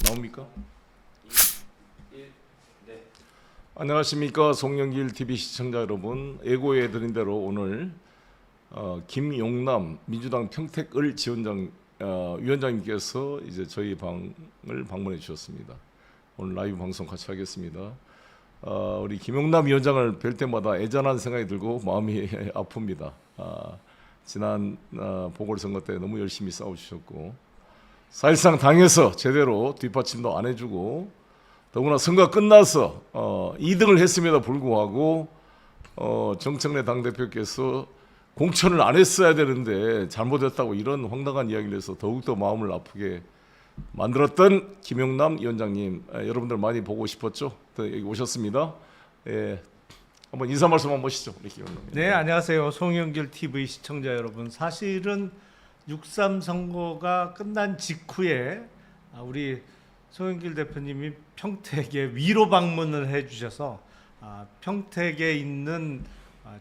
나옵니까? 네. 안녕하십니까 송영길 TV 시청자 여러분. 예고해 드린 대로 오늘 김용남 민주당 평택을 지원장 위원장님께서 이제 저희 방을 방문해 주셨습니다. 오늘 라이브 방송 같이 하겠습니다. 우리 김용남 위원장을 뵐 때마다 애잔한 생각이 들고 마음이 아픕니다. 지난 보궐선거 때 너무 열심히 싸워주셨고 사실상 당에서 제대로 뒷받침도 안 해주고 더구나 선거가 끝나서 2등을 했음에도 불구하고 정청래 당대표께서 공천을 안 했어야 되는데 잘못했다고 이런 황당한 이야기를 해서 더욱더 마음을 아프게 만들었던 김용남 위원장님, 여러분들 많이 보고 싶었죠? 여기 오셨습니다. 예, 한번 인사 말씀 한번 보시죠, 우리 김용남. 네, 안녕하세요. 송영길 TV 시청자 여러분. 사실은 6.3 선거가 끝난 직후에 우리 송영길 대표님이 평택에 위로 방문을 해주셔서 평택에 있는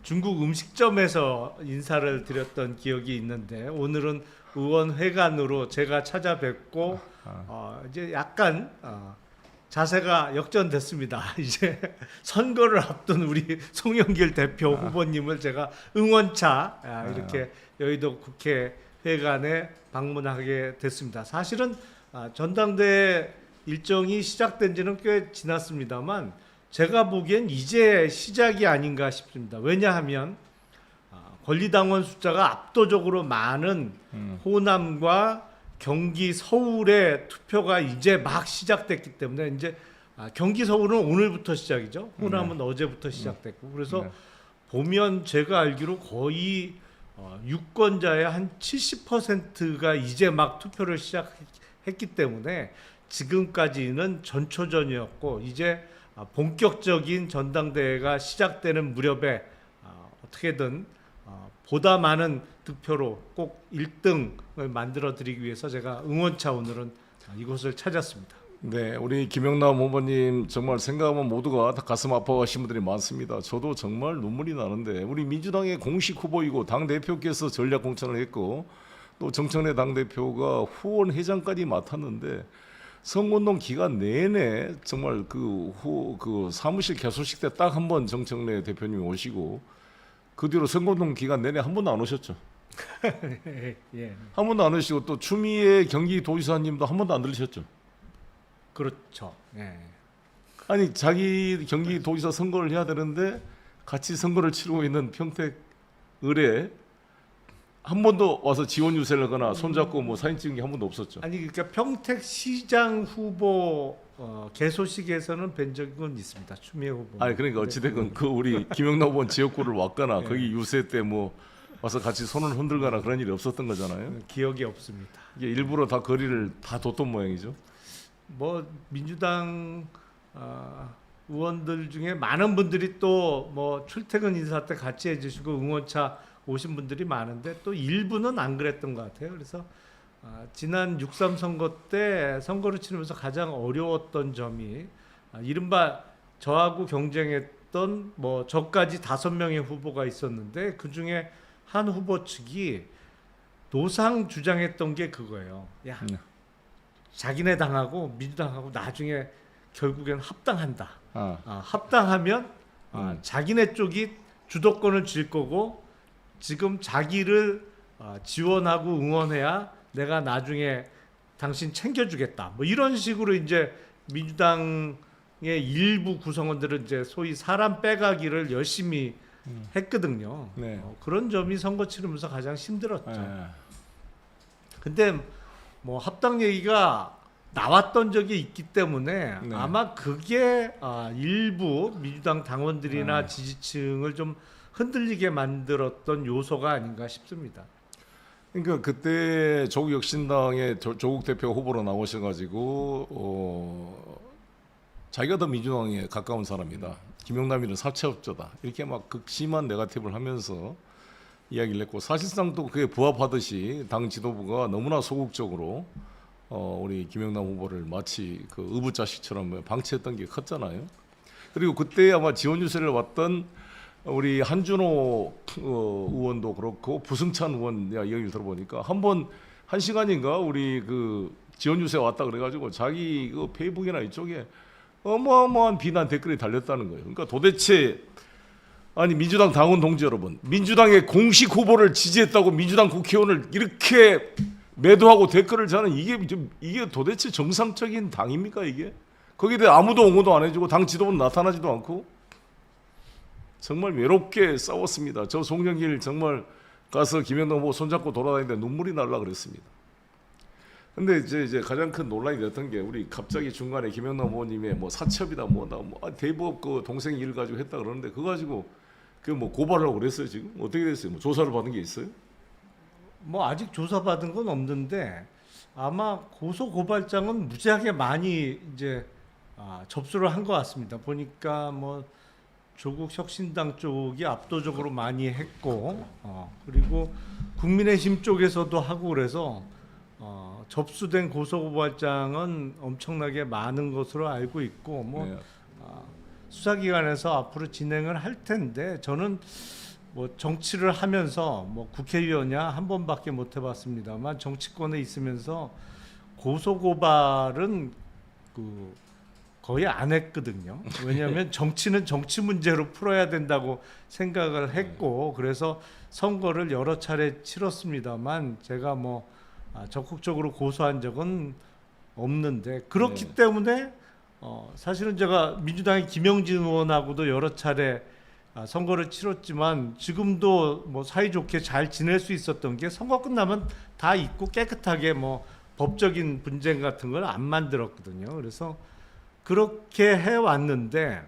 중국 음식점에서 인사를 드렸던 기억이 있는데 오늘은 의원회관으로 제가 찾아뵙고 이제 약간 자세가 역전됐습니다. 이제 선거를 앞둔 우리 송영길 대표 후보님을 제가 응원차 이렇게 여의도 국회 회관에 방문하게 됐습니다. 사실은 전당대회 일정이 시작된 지는 꽤 지났습니다만 제가 보기엔 이제 시작이 아닌가 싶습니다. 왜냐하면 권리당원 숫자가 압도적으로 많은 호남과 경기 서울의 투표가 이제 막 시작됐기 때문에 이제 경기 서울은 오늘부터 시작이죠. 호남은 어제부터 시작됐고 그래서 보면 제가 알기로 거의 유권자의 한 70%가 이제 막 투표를 시작했기 때문에 지금까지는 전초전이었고 이제 본격적인 전당대회가 시작되는 무렵에 어떻게든 보다 많은 득표로 꼭 1등을 만들어 드리기 위해서 제가 응원차 오늘은 이곳을 찾았습니다. 네, 우리 김용남 후보님 정말 생각하면 모두가 다 가슴 아파하신 분들이 많습니다. 저도 정말 눈물이 나는데 우리 민주당의 공식 후보이고 당 대표께서 전략 공천을 했고 또 정청래 당 대표가 후원 회장까지 맡았는데 선거운동 기간 내내 정말 그 사무실 개소식 때 딱 한 번 정청래 대표님이 오시고 그 뒤로 선거운동 기간 내내 한 번도 안 오셨죠. 예. 한 번도 안 오시고 또 추미애 경기도지사님도 한 번도 안 들리셨죠. 그렇죠. 예. 아니 자기 경기도지사 선거를 해야 되는데 같이 선거를 치르고 있는 평택 을에 한 번도 와서 지원 유세를 하거나 손잡고 뭐 사진 찍은 게 한 번도 없었죠. 아니 그러니까 평택시장 후보 개소식에서는 뵌 적은 있습니다. 추미애 후보. 아니 그러니까 어찌됐건 그 우리 김영남 후보 지역구를 왔거나 거기 유세 때 뭐 와서 같이 손을 흔들거나 그런 일이 없었던 거잖아요. 기억이 없습니다. 이게 일부러 다 거리를 다 뒀던 모양이죠. 뭐 민주당 의원들 중에 많은 분들이 또 뭐 출퇴근 인사 때 같이 해주시고 응원차 오신 분들이 많은데 또 일부는 안 그랬던 것 같아요. 그래서 지난 6.3 선거 때 선거를 치르면서 가장 어려웠던 점이 이른바 저하고 경쟁했던 뭐 저까지 5명의 후보가 있었는데 그 중에 한 후보 측이 노상 주장했던 게 그거예요. 야, 자기네 당하고 민주당하고 나중에 결국엔 합당한다. 합당하면 자기네 쪽이 주도권을 쥘 거고 지금 자기를 지원하고 응원해야 내가 나중에 당신 챙겨주겠다. 뭐 이런 식으로 이제 민주당의 일부 구성원들은 이제 소위 사람 빼가기를 열심히 했거든요. 네. 그런 점이 선거 치르면서 가장 힘들었죠. 근데 뭐 합당 얘기가 나왔던 적이 있기 때문에 네. 아마 그게 일부 민주당 당원들이나 지지층을 좀 흔들리게 만들었던 요소가 아닌가 싶습니다. 그러니까 그때 조국혁신당의 조국 대표 후보로 나오셔가지고 자기가 더 민주당에 가까운 사람이다. 김용남이는 사채업자다. 이렇게 막 극심한 네거티브를 하면서 이야기를 했고 사실상 또 그게 부합하듯이 당 지도부가 너무나 소극적으로 우리 김용남 후보를 마치 그 의붓자식처럼 방치했던 게 컸잖아요. 그리고 그때 아마 지원 유세를 왔던 우리 한준호 의원도 그렇고 부승찬 의원 이야기를 들어보니까 한번 한 시간인가 우리 그 지원 유세 왔다 그래가지고 자기 그 페이북이나 이쪽에 어마어마한 비난 댓글이 달렸다는 거예요. 그러니까 도대체 아니 민주당 당원 동지 여러분, 민주당의 공식 후보를 지지했다고 민주당 국회의원을 이렇게 매도하고 댓글을 자는 이게 도대체 정상적인 당입니까 이게? 거기에 대해 아무도 옹호도 안 해주고 당 지도부는 나타나지도 않고 정말 외롭게 싸웠습니다. 저 송영길 정말 가서 김영남 후보 손잡고 돌아다니는데 눈물이 날라 그랬습니다. 근데 이제 가장 큰 논란이 됐던 게 우리 갑자기 중간에 김영남 후보님의 뭐 사첩이다 대법 그 동생 일 가지고 했다 그러는데 그거 가지고 그 뭐 고발하려고 그랬어요 지금 어떻게 됐어요? 뭐 조사를 받은 게 있어요? 뭐 아직 조사받은 건 없는데 아마 고소 고발장은 무지하게 많이 이제 접수를 한 것 같습니다. 보니까 뭐 조국 혁신당 쪽이 압도적으로 많이 했고 그리고 국민의힘 쪽에서도 하고 그래서 접수된 고소 고발장은 엄청나게 많은 것으로 알고 있고 뭐 네. 수사기관에서 앞으로 진행을 할 텐데 저는 뭐 정치를 하면서 뭐 국회의원이야 한 번밖에 못 해봤습니다만 정치권에 있으면서 고소 고발은 그 거의 안 했거든요. 왜냐하면 정치는 정치 문제로 풀어야 된다고 생각을 했고 그래서 선거를 여러 차례 치렀습니다만 제가 뭐 적극적으로 고소한 적은 없는데 그렇기 때문에 사실은 제가 민주당의 김영진 의원하고도 여러 차례 선거를 치렀지만 지금도 뭐 사이좋게 잘 지낼 수 있었던 게 선거 끝나면 다 잊고 깨끗하게 뭐 법적인 분쟁 같은 걸 안 만들었거든요. 그래서 그렇게 해왔는데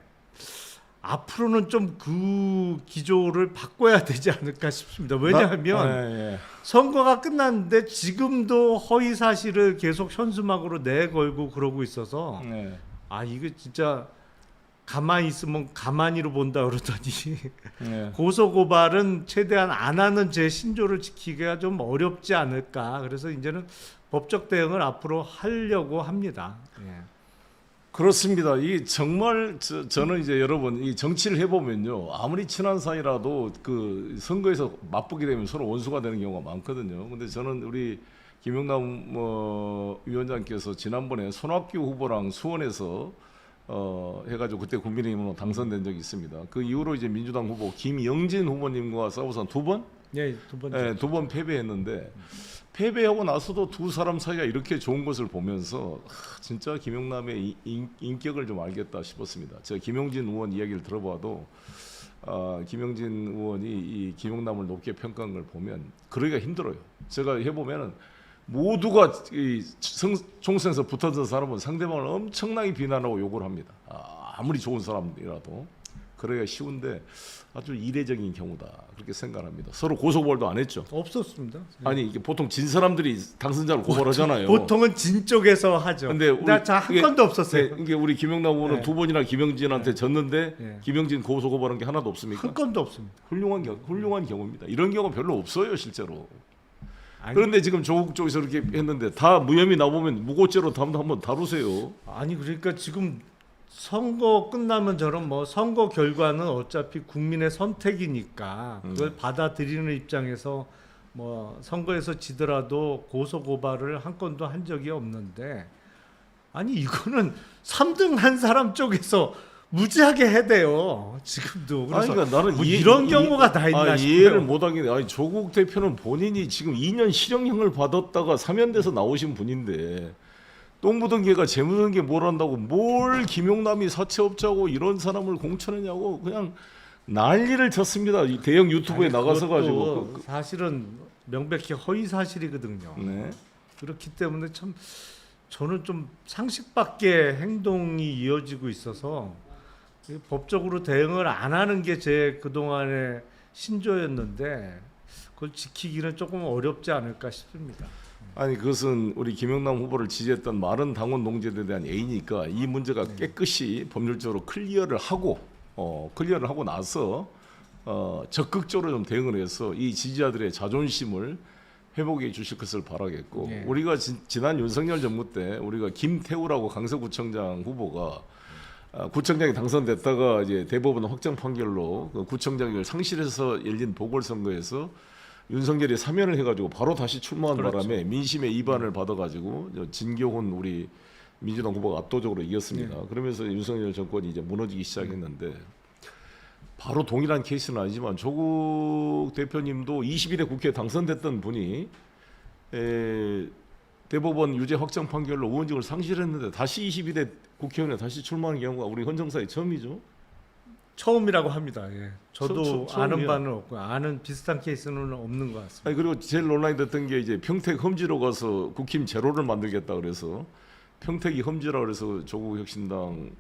앞으로는 좀 그 기조를 바꿔야 되지 않을까 싶습니다. 왜냐하면 선거가 끝났는데 지금도 허위 사실을 계속 현수막으로 내걸고 그러고 있어서 이거 진짜 가만히 있으면 가만히로 본다 그러더니 고소 고발은 최대한 안 하는 제 신조를 지키기가 좀 어렵지 않을까. 그래서 이제는 법적 대응을 앞으로 하려고 합니다. 그렇습니다. 이 정말 저는 이제 여러분 이 정치를 해보면요 아무리 친한 사이라도 그 선거에서 맞붙게 되면 서로 원수가 되는 경우가 많거든요. 근데 저는 우리 김영남 위원장께서 지난번에 손학규 후보랑 수원에서 해가지고 그때 국민의힘으로 당선된 적이 있습니다. 그 이후로 이제 민주당 후보 김영진 후보님과 싸워서 두 번? 두 번 패배했는데 패배하고 나서도 두 사람 사이가 이렇게 좋은 것을 보면서 진짜 김영남의 인격을 좀 알겠다 싶었습니다. 제가 김영진 의원 이야기를 들어봐도 김영진 의원이 이 김영남을 높게 평가한 걸 보면 그러기가 힘들어요. 제가 해보면은 모두가 이 총선에서 붙었던 사람은 상대방을 엄청나게 비난하고 욕을 합니다. 아무리 좋은 사람이라도 그러기가 쉬운데 아주 이례적인 경우다 그렇게 생각합니다. 서로 고소고발도 안 했죠. 없었습니다. 아니 이게 보통 진 사람들이 당선자를 고발하잖아요. 보통은 진 쪽에서 하죠. 근데 한 건도 없었어요. 이게 우리 김영남 의원은 두 번이나 김영진한테 졌는데 네. 김영진 고소 고발한 게 하나도 없습니까? 한 건도 없습니다. 훌륭한 경우입니다. 이런 경우 별로 없어요 실제로. 아니, 그런데 지금 조국 쪽에서 이렇게 했는데 다 무혐의 나오면 무고죄로 한번 다루세요. 아니 그러니까 지금 선거 끝나면 저는 뭐 선거 결과는 어차피 국민의 선택이니까 그걸 받아들이는 입장에서 뭐 선거에서 지더라도 고소 고발을 한 건도 한 적이 없는데 아니 이거는 3등 한 사람 쪽에서 무지하게 해대요 지금도. 그래서 그러니까 나는 뭐 이런 경우가 다 있나 싶어요. 이해를 못하겠네. 아니 조국 대표는 본인이 지금 2년 실형형을 받았다가 사면돼서 나오신 분인데 똥 묻은 개가 재 묻은 개 뭘 한다고 뭘 김용남이 사채업자고 이런 사람을 공천했냐고 그냥 난리를 쳤습니다. 이 대형 유튜브에 아니, 나가서 그것도 가지고 사실은 명백히 허위 사실이거든요. 네. 그렇기 때문에 참 저는 좀 상식 밖의 행동이 이어지고 있어서 법적으로 대응을 안 하는 게 제 그동안의 신조였는데 그걸 지키기는 조금 어렵지 않을까 싶습니다. 아니 그것은 우리 김영남 후보를 지지했던 많은 당원 농지들에 대한 A니까 이 문제가 깨끗이 법률적으로 클리어를 하고 나서 적극적으로 좀 대응을 해서 이 지지자들의 자존심을 회복해 주실 것을 바라겠고 우리가 지난 윤석열 정부 때 우리가 김태우라고 강서구청장 후보가 구청장이 당선됐다가 이제 대법원 확정 판결로 그 구청장을 상실해서 열린 보궐선거에서 윤석열이 사면을 해가지고 바로 다시 출마한 그렇죠. 바람에 민심의 이반을 받아가지고 진교훈 우리 민주당 후보가 압도적으로 이겼습니다. 네. 그러면서 윤석열 정권이 이제 무너지기 시작했는데 바로 동일한 케이스는 아니지만 조국 대표님도 21대 국회에 당선됐던 분이 대법원 유죄 확정 판결로 의원직을 상실했는데 다시 22대 국회의원에 다시 출마하는 경우가 우리 헌정사에 처음이죠. 처음이라고 합니다. 예. 저도 처음이야. 아는 바는 없고 아는 비슷한 케이스는 없는 것 같습니다. 아니 그리고 제일 논란이 됐던 게 이제 평택 험지로 가서 국힘 제로를 만들겠다 그래서 평택이 험지라 그래서 조국 혁신당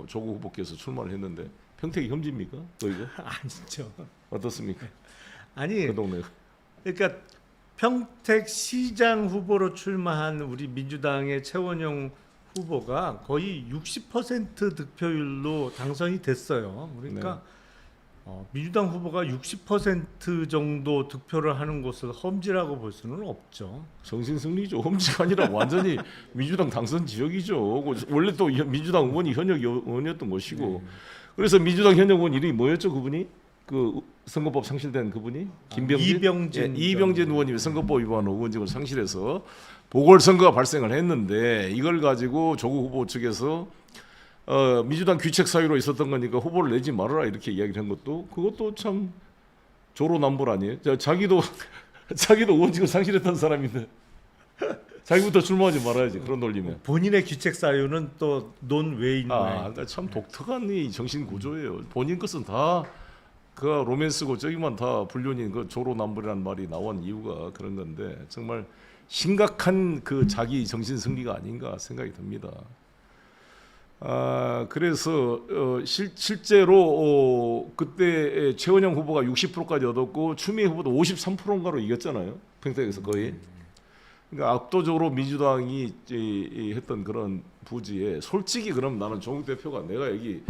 조국 후보께서 출마를 했는데 평택이 험지입니까? 거기가 아니죠. 어떻습니까? 아니 그 동네 그러니까 평택 시장 후보로 출마한 우리 민주당의 최원영 후보가 거의 60% 득표율로 당선이 됐어요. 그러니까 민주당 후보가 60% 정도 득표를 하는 곳을 험지라고 볼 수는 없죠. 정신승리죠. 험지가 아니라 완전히 민주당 당선 지역이죠. 원래 또 민주당 의원이 현역 의원이었던 것이고 그래서 민주당 현역 의원 이름이 뭐였죠? 그분이 그 선거법 상실된 그분이 김병진 이병진 의원님이 선거법 위반으로 의원직을 상실해서 보궐선거가 발생을 했는데 이걸 가지고 조국 후보 측에서 민주당 귀책 사유로 있었던 거니까 후보를 내지 말아라 이렇게 이야기를 한 것도 그것도 참 조로남불 아니에요? 자기도 의원직을 상실했던 사람인데 자기부터 출마하지 말아야지 그런 논리면. 본인의 귀책 사유는 또 논외인 그러니까 참 독특한 이 정신 구조예요. 본인 것은 다 그 로맨스고 저기만 다 불륜인 그 조로남불이라는 말이 나온 이유가 그런 건데 정말 심각한 그 자기 정신 승리가 아닌가 생각이 듭니다. 그래서 실제로 그때 최원영 후보가 60%까지 얻었고 추미애 후보도 53%인가로 이겼잖아요. 평택에서 거의. 그러니까 압도적으로 민주당이 했던 그런 부지에 솔직히 그럼 나는 조국 대표가 내가 여기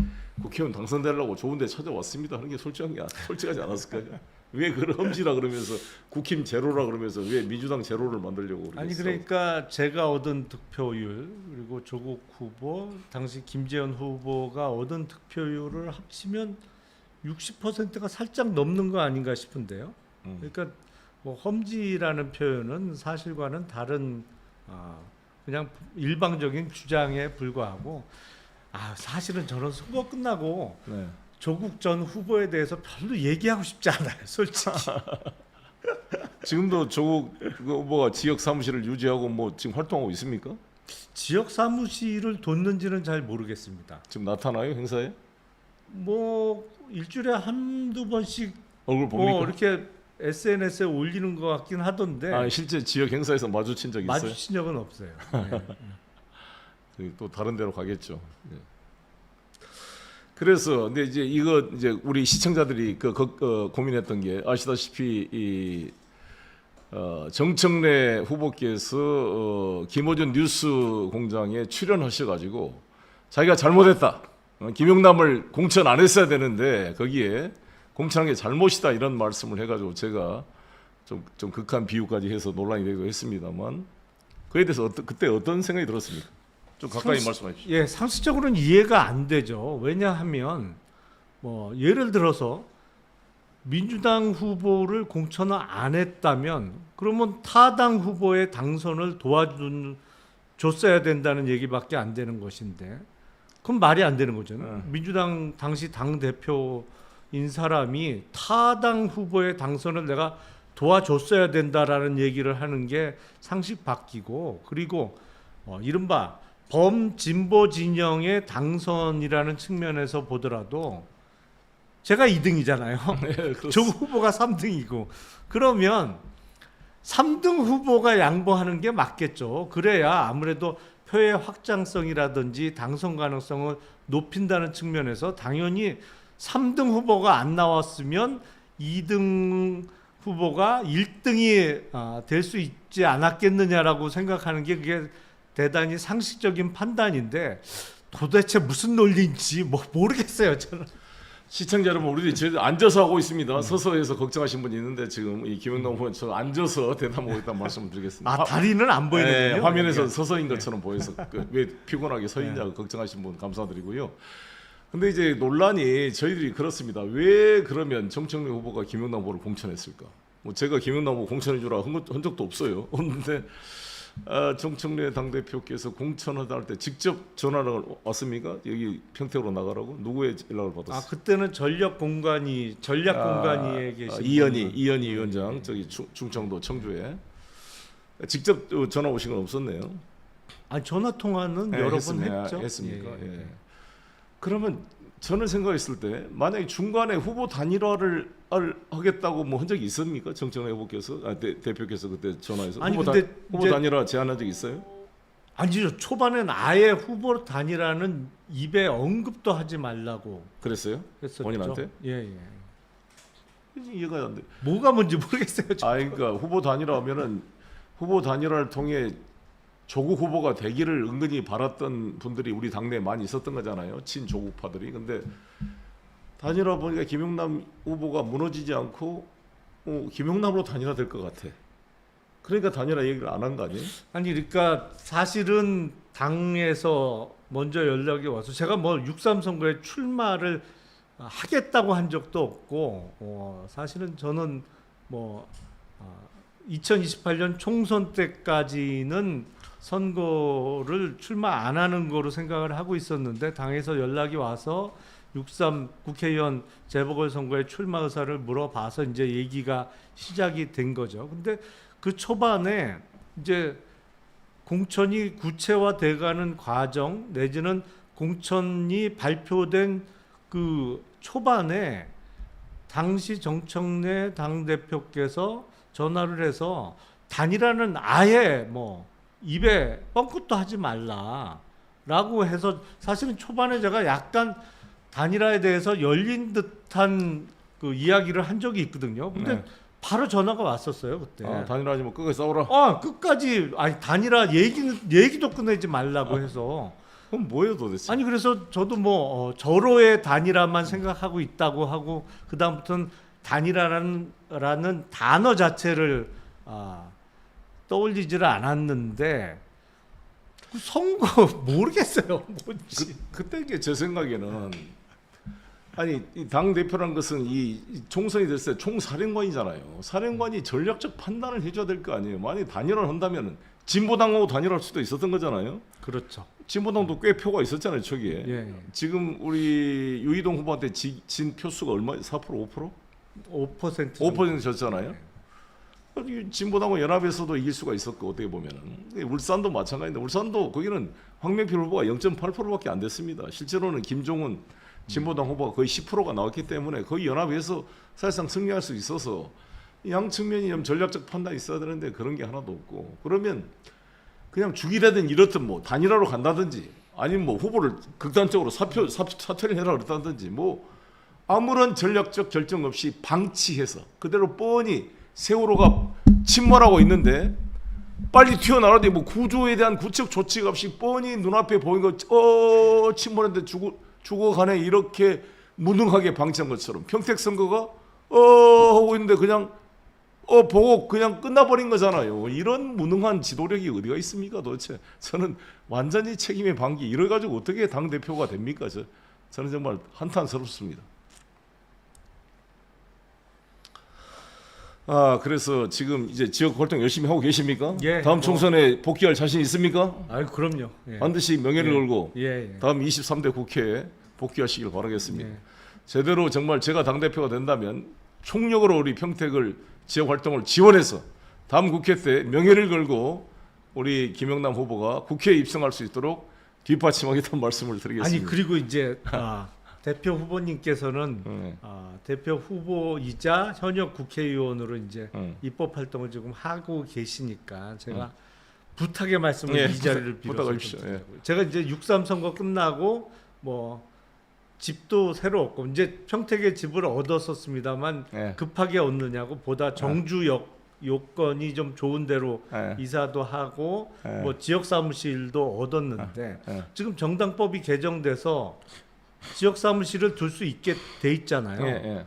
국회의원 당선되려고 좋은 데 찾아왔습니다 하는 게 솔직하지 않았을까요? 왜 그걸 험지라 그러면서 국힘 제로라 그러면서 왜 민주당 제로를 만들려고 그러겠어? 아니 그러니까 제가 얻은 득표율 그리고 조국 후보 당시 김재현 후보가 얻은 득표율을 합치면 60%가 살짝 넘는 거 아닌가 싶은데요. 그러니까 뭐 험지라는 표현은 사실과는 다른 그냥 일방적인 주장에 불과하고 사실은 저는 선거 끝나고 네. 조국 전 후보에 대해서 별로 얘기하고 싶지 않아요, 솔직히. 지금도 조국 후보가 지역 사무실을 유지하고 뭐 지금 활동하고 있습니까? 지역 사무실을 뒀는지는 잘 모르겠습니다. 지금 나타나요 행사에? 뭐 일주일에 한두 번씩 얼굴 봅니까? 뭐 이렇게 SNS에 올리는 것 같긴 하던데 실제 지역 행사에서 마주친 적 있어요? 마주친 적은 없어요. 네. 또 다른 데로 가겠죠. 네. 그래서 근데 이제 우리 시청자들이 고민했던 게 아시다시피 정청래 후보께서 김어준 뉴스 공장에 출연하셔가지고 자기가 잘못했다. 김용남을 공천 안 했어야 되는데 거기에 공천한 게 잘못이다 이런 말씀을 해가지고 제가 좀 극한 비유까지 해서 논란이 되기도 했습니다만 그에 대해서 그때 어떤 생각이 들었습니까? 좀 가까이 말씀해 주시죠. 예, 상식적으로는 이해가 안 되죠. 왜냐하면 뭐 예를 들어서 민주당 후보를 공천을 안 했다면 그러면 타당 후보의 당선을 도와줬어야 된다는 얘기밖에 안 되는 것인데 그럼 말이 안 되는 거잖아요. 민주당 당시 당 대표인 사람이 타당 후보의 당선을 내가 도와줬어야 된다라는 얘기를 하는 게 상식 바뀌고 그리고 이른바 범진보 진영의 당선이라는 측면에서 보더라도 제가 2등이잖아요. 네, 조국 후보가 3등이고 그러면 3등 후보가 양보하는 게 맞겠죠. 그래야 아무래도 표의 확장성이라든지 당선 가능성을 높인다는 측면에서 당연히 3등 후보가 안 나왔으면 2등 후보가 1등이 될 수 있지 않았겠느냐라고 생각하는 게 그게 대단히 상식적인 판단인데 도대체 무슨 논리인지 모르겠어요 저는. 시청자 여러분, 우리들이 앉아서 하고 있습니다. 서서 해서 걱정하신 분이 있는데 지금 이 김영남 후보는 저 앉아서 대담하고 있다는 말씀을 드리겠습니다. 다리는 안 보이는군요. 네, 화면에서 서서인 것처럼 보여서 왜 피곤하게 서 있냐고 걱정하신 분 감사드리고요. 근데 이제 논란이 저희들이 그렇습니다. 왜 그러면 정청래 후보가 김영남 후보를 공천했을까? 뭐 제가 김영남 후보 공천해 주라 한 적도 없어요. 없는데 정청래 당대표께서 공천하다 할 때 직접 전화를 왔습니까? 여기 평택으로 나가라고? 누구의 연락을 받았어요? 아 그때는 전략 공간위에 계신 이현희 분은- 위원장 저기 충청도 청주에 직접 전화 오신 건 없었네요. 아 전화 통화는 네, 여러 했습니다. 번 했죠. 했습니까? 예, 예. 예. 그러면 저는 생각했을 때 만약에 중간에 후보 단일화를 하겠다고 뭐 한 적이 있습니까? 정청래 후보께서 대표께서 그때 전화해서 아니, 후보, 근데 후보 이제- 단일화 제안한 적 있어요? 아니죠. 초반엔 아예 후보 단일화는 입에 언급도 하지 말라고 그랬어요? 했었죠. 본인한테? 예, 예. 이해가 안 돼. 뭐가 뭔지 모르겠어요. 그러니까 후보 단일화하면은 후보 단일화를 통해 조국 후보가 되기를 은근히 바랐던 분들이 우리 당내에 많이 있었던 거잖아요. 친조국파들이. 근데 단일화 보니까 김영남 후보가 무너지지 않고 김영남으로 단일화될 것 같아. 그러니까 단일화 얘기를 안 한 거 아니에요? 아니 그러니까 사실은 당에서 먼저 연락이 와서 제가 뭐 6.3 선거에 출마를 하겠다고 한 적도 없고 사실은 저는 뭐 2028년 총선 때까지는 선거를 출마 안 하는 거로 생각을 하고 있었는데 당에서 연락이 와서 6.3 국회의원 재보궐선거에 출마 의사를 물어봐서 이제 얘기가 시작이 된 거죠. 근데 그 초반에 이제 공천이 구체화돼가는 과정 내지는 공천이 발표된 그 초반에 당시 정청래 당대표께서 전화를 해서 단일화는 아예 뭐 입에 뻥끗도 하지 말라라고 해서 사실은 초반에 제가 약간 단일화에 대해서 열린 듯한 그 이야기를 한 적이 있거든요. 근데 네. 바로 전화가 왔었어요 그때. 단일화하지 뭐 끝까지 싸우라. 끝까지 아니 단일화 얘기도 끝내지 말라고 해서 그럼 뭐예요 도대체? 아니 그래서 저도 뭐 절호의 단일화만 생각하고 있다고 하고 그 다음부터는 단일화라는 단어 자체를 떠올리지를 않았는데 그 선거 모르겠어요 뭔지. 그때 제 생각에는 아니 당 대표란 것은 이 총선이 됐을 때 총사령관이잖아요. 사령관이 전략적 판단을 해줘야 될 거 아니에요. 만약 단일화를 한다면은 진보당하고 단일화할 수도 있었던 거잖아요. 그렇죠. 진보당도 꽤 표가 있었잖아요 초기에. 예. 지금 우리 유이동 후보한테 진 표수가 얼마? 4% 5%? 5% 5% 졌잖아요. 진보당과 연합에서도 이길 수가 있었고 어떻게 보면은 울산도 마찬가지인데 울산도 거기는 황명필 후보가 0.8%밖에 안 됐습니다. 실제로는 김종훈 진보당 후보가 거의 10%가 나왔기 때문에 거의 연합에서 사실상 승리할 수 있어서 양 측면이 좀 전략적 판단이 있어야 되는데 그런 게 하나도 없고 그러면 그냥 죽이라든 이렇든 뭐 단일화로 간다든지 아니면 뭐 후보를 극단적으로 사퇴를 해라 그랬다든지 뭐 아무런 전략적 결정 없이 방치해서 그대로 뻔히 세월호가 침몰하고 있는데 빨리 튀어나와야 뭐 구조에 대한 구체적 조치가 없이 뻔히 눈앞에 보이는 거 침몰했는데 죽어가네 이렇게 무능하게 방치한 것처럼 평택 선거가 하고 있는데 그냥 보고 그냥 끝나버린 거잖아요. 이런 무능한 지도력이 어디가 있습니까 도대체. 저는 완전히 책임의 방기 이래가지고 어떻게 당대표가 됩니까. 저는 정말 한탄스럽습니다. 그래서 지금 이제 지역 활동 열심히 하고 계십니까? 예, 다음 총선에 복귀할 자신 있습니까? 그럼요. 예. 반드시 명예를 걸고 예. 다음 23대 국회에 복귀하시길 바라겠습니다. 예. 제대로 정말 제가 당대표가 된다면 총력으로 우리 평택을 지역 활동을 지원해서 다음 국회 때 명예를 걸고 우리 김영남 후보가 국회에 입성할 수 있도록 뒷받침하겠다는 말씀을 드리겠습니다. 아니 그리고 이제 대표 후보님께서는 네. 대표 후보이자 현역 국회의원으로 이제 네. 입법 활동을 지금 하고 계시니까 제가 부탁의 말씀을 예, 이 자리를 빌어서 부탁하십시오. 좀 드리고요. 제가 이제 6.3 선거 끝나고 뭐 집도 새로 얻고 이제 평택에 집을 얻었었습니다만 예. 급하게 얻느냐고 보다 정주역 요건이 좀 좋은 데로 예. 이사도 하고 예. 뭐 지역 사무실도 얻었는데 예. 지금 정당법이 개정돼서 지역 사무실을 둘 수 있게 돼 있잖아요. 예.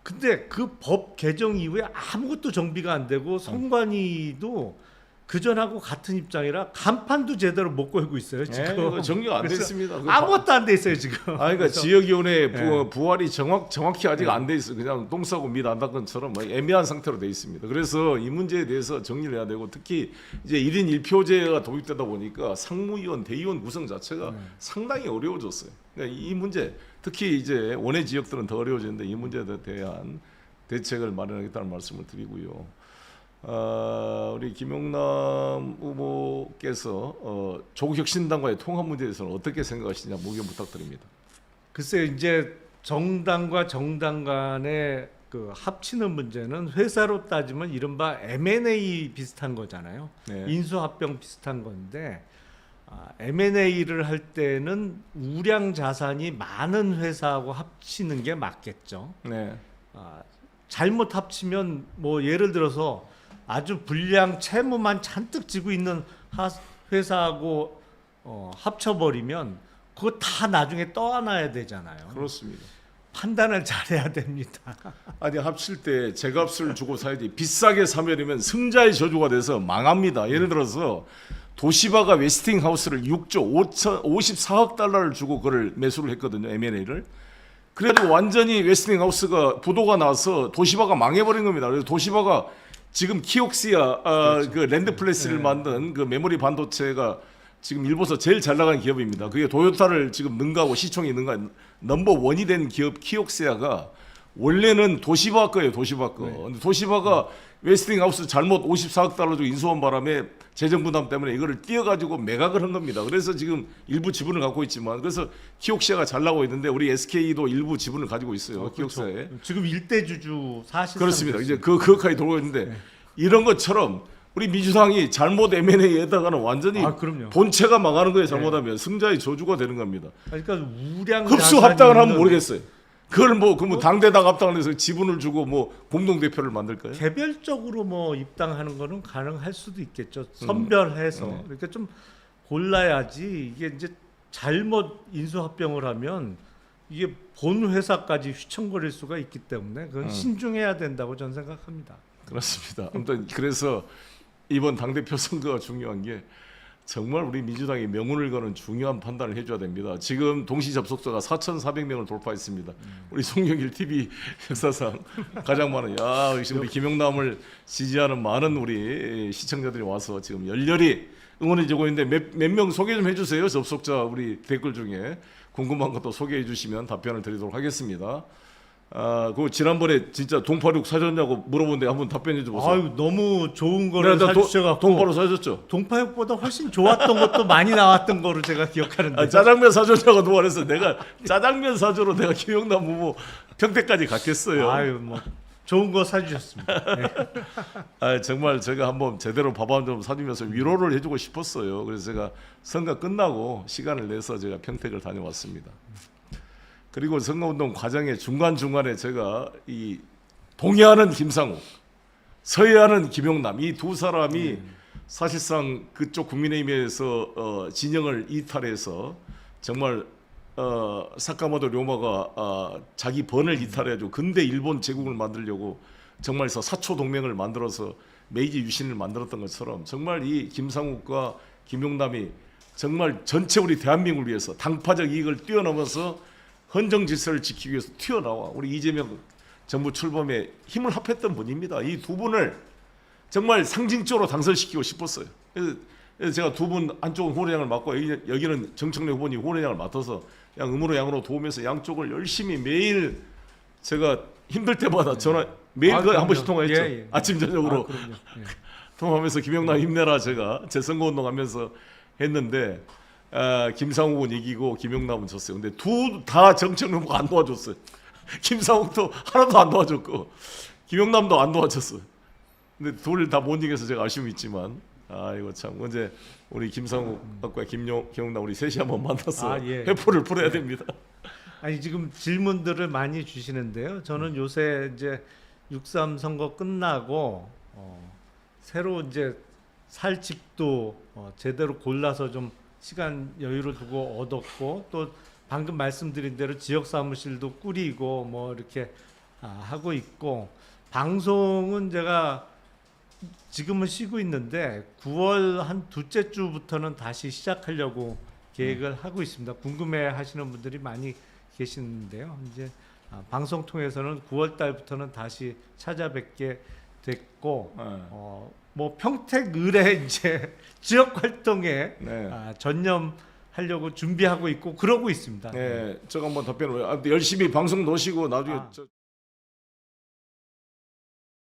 근데 그 법 개정 이후에 아무것도 정비가 안 되고 선관위도 그전하고 같은 입장이라 간판도 제대로 못 걸고 있어요 지금. 그거 정리가 안 돼 그래서 있습니다. 아무것도 안 돼 있어요 지금. 그러니까 그래서 지역위원회 네. 부활이 정확히 아직 안 돼 있어. 그냥 똥 싸고 밑 안 닦은처럼 애매한 상태로 돼 있습니다. 그래서 이 문제에 대해서 정리를 해야 되고 특히 이제 1인 1표제가 도입되다 보니까 상무위원, 대의원 구성 자체가 상당히 어려워졌어요. 그러니까 이 문제 특히 이제 원외 지역들은 더 어려워지는데 이 문제에 대한 대책을 마련하겠다는 말씀을 드리고요. 우리 김용남 후보께서 조국혁신당과의 통합 문제에 대해서는 어떻게 생각하시냐 의견 부탁드립니다. 글쎄 이제 정당과 정당 간의 그 합치는 문제는 회사로 따지면 이른바 M&A 비슷한 거잖아요. 네. 인수합병 비슷한 건데 M&A를 할 때는 우량 자산이 많은 회사하고 합치는 게 맞겠죠. 네. 잘못 합치면 뭐 예를 들어서 아주 불량 채무만 잔뜩 지고 있는 회사하고 합쳐버리면 그거 다 나중에 떠안아야 되잖아요. 그렇습니다. 판단을 잘해야 됩니다. 아니 합칠 때 제값을 주고 사야지 비싸게 사면이면 승자의 저주가 돼서 망합니다. 예를 들어서 도시바가 웨스팅하우스를 6조 54억 달러를 주고 그걸 매수를 했거든요. M&A를. 그래도 완전히 웨스팅하우스가 부도가 나서 도시바가 망해버린 겁니다. 그래서 도시바가 지금 키옥시아 그렇죠. 그 랜드플레스를 만든 그 메모리 반도체가 지금 일본에서 제일 잘 나가는 기업입니다. 그게 도요타를 지금 능가하고 시총이 능가 넘버 원이 된 기업 키옥시아가 원래는 도시바 거예요. 도시바 거. 근데 도시바가 웨스팅하우스 잘못 54억 달러 주고 인수한 바람에 재정 부담 때문에 이거를 띄어가지고 매각을 한 겁니다. 그래서 지금 일부 지분을 갖고 있지만 그래서 키옥시아가 잘 나가고 있는데 우리 SK도 일부 지분을 가지고 있어요. 키옥시아에. 그렇죠. 지금 일대주주 사실상 그렇습니다. 이제 됐습니다. 그것까지 돌고 있는데 이런 것처럼 우리 민주당이 잘못 M&A에다가는 완전히 그럼요. 본체가 망하는 거예요. 잘못하면 승자의 저주가 되는 겁니다. 그러니까 우량 흡수 자산이 합당을 하면 있는 모르겠어요. 그걸 그러면 당대당 합당을 해서 지분을 주고 공동 대표를 만들까요? 개별적으로 뭐 입당하는 거는 가능할 수도 있겠죠. 선별해서 그러니까 좀 골라야지 이게 이제 잘못 인수합병을 하면 이게 본 회사까지 휘청거릴 수가 있기 때문에 그건 신중해야 된다고 저는 생각합니다. 그렇습니다. 아무튼 그래서 이번 당대표 선거가 중요한 게 정말 우리 민주당이 명운을 거는 중요한 판단을 해줘야 됩니다. 지금 동시 접속자가 4,400명을 돌파했습니다. 우리 송영길 TV 역사상 가장 많은 역시 우리 김용남을 지지하는 많은 우리 시청자들이 와서 지금 열렬히 응원해주고 있는데 몇 명 소개 좀 해주세요. 접속자 우리 댓글 중에 궁금한 것도 소개해 주시면 답변을 드리도록 하겠습니다. 그 지난번에 진짜 동파육 사줬냐고 물어보는데 한번 답변해 줘 보세요. 아유 너무 좋은 거를 내가 사주셔갖고 동파육 사줬죠. 동파육보다 훨씬 좋았던 것도 많이 나왔던 거로 제가 기억하는데. 짜장면 사줬냐고 누가래서 내가 짜장면 사주로 내가 김용남 후보 평택까지 갔겠어요. 아유 뭐 좋은 거 사주셨습니다. 네. 정말 제가 한번 제대로 밥 한 점 사주면서 위로를 해주고 싶었어요. 그래서 제가 선거 끝나고 시간을 내서 제가 평택을 다녀왔습니다. 그리고 선거운동 과정의 중간중간에 제가 이 동의하는 김상욱, 서해하는 김용남 이 두 사람이 사실상 그쪽 국민의힘에서 진영을 이탈해서 정말 사카모토 료마가 자기 번을 이탈해가지고 근대 일본 제국을 만들려고 정말서 사초 동맹을 만들어서 메이지 유신을 만들었던 것처럼 정말 이 김상욱과 김용남이 정말 전체 우리 대한민국을 위해서 당파적 이익을 뛰어넘어서 헌정 질서를 지키기 위해서 튀어나와 우리 이재명 정부 출범에 힘을 합했던 분입니다. 이 두 분을 정말 상징적으로 당선시키고 싶었어요. 그래서 제가 두 분 한쪽은 후보장을 맡고 여기는 정청래 후보님 후보장을 맡아서 음으로 양으로 도우면서 양쪽을 열심히 매일 제가 힘들 때마다 전화 매일 한 번씩 통화했죠. 예. 아침 저녁으로 그럼요. 예. 통화하면서 김영남 힘내라 제가 제 선거운동하면서 했는데 김상욱은 이기고 김영남은 졌어요. 근데 다 정청래 후보가 안 도와줬어요. 김상욱도 하나도 안 도와줬고 김영남도 안 도와줬어요. 근데 둘 다 못 이겨서 제가 아쉬움이 있지만 이거 참 언제 우리 김상욱과 김영남 우리 셋이 한번 만나서 회포를 풀어야 됩니다. 아니 지금 질문들을 많이 주시는데요. 저는 요새 이제 6.3 선거 끝나고 새로 이제 살 집도 제대로 골라서 좀 시간 여유를 두고 얻었고 또 방금 말씀드린 대로 지역 사무실도 꾸리고 뭐 이렇게 하고 있고 방송은 제가 지금은 쉬고 있는데 9월 한 둘째 주부터는 다시 시작하려고 계획을 하고 있습니다. 궁금해하시는 분들이 많이 계시는데요. 이제 방송 통해서는 9월 달부터는 다시 찾아뵙게 됐고, 네. 뭐 평택 을의 이제 지역 활동에 네. 전념하려고 준비하고 있고 그러고 있습니다. 네, 저거 한번 답변을 열심히 방송 놓으시고 나중에 아.